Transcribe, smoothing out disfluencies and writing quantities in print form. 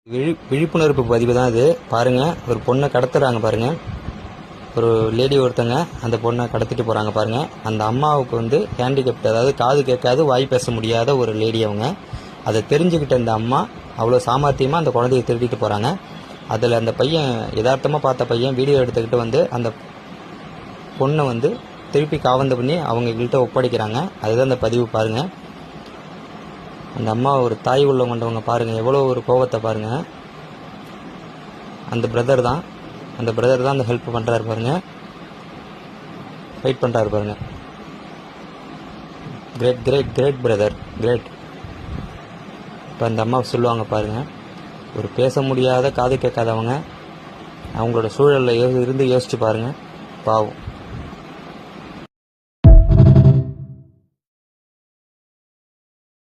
விழிப்புணர்வு பதிவு தான் இது. பாருங்கள், ஒரு பொண்ணை கடத்துறாங்க பாருங்கள். ஒரு லேடி ஒருத்தங்க அந்த பொண்ணை கடத்திட்டு போகிறாங்க பாருங்கள். அந்த அம்மாவுக்கு வந்து ஹேண்டிகேப்ட், அதாவது காது கேட்காது வாய் பேச முடியாத ஒரு லேடி அவங்க. அதை தெரிஞ்சுக்கிட்ட அந்த அம்மா அவ்வளோ சாமர்த்தியமாக அந்த குழந்தைய திருடிட்டு போகிறாங்க. அதில் அந்த பையன் யதார்த்தமாக பார்த்த பையன் வீடியோ எடுத்துக்கிட்டு வந்து அந்த பொண்ணை வந்து திருப்பி காவந்து பண்ணி அவங்கக்கிட்ட ஒப்படைக்கிறாங்க. அதுதான் அந்த பதிவு பாருங்கள். அந்த அம்மா ஒரு தாய் உள்ளம் கொண்டவங்க பாருங்கள், எவ்வளோ ஒரு கோபத்தை பாருங்கள். அந்த பிரதர் தான் அந்த ஹெல்ப் பண்ணுறாரு பாருங்கள், ஃபைட் பண்ணுறாரு பாருங்கள். Great great great brother, great. இப்போ அந்த அம்மா சொல்லுவாங்க பாருங்கள், ஒரு பேச முடியாத காது கேட்காதவங்க அவங்களோட சூழலில் இருந்து யோசிச்சு பாருங்கள், பாவம்.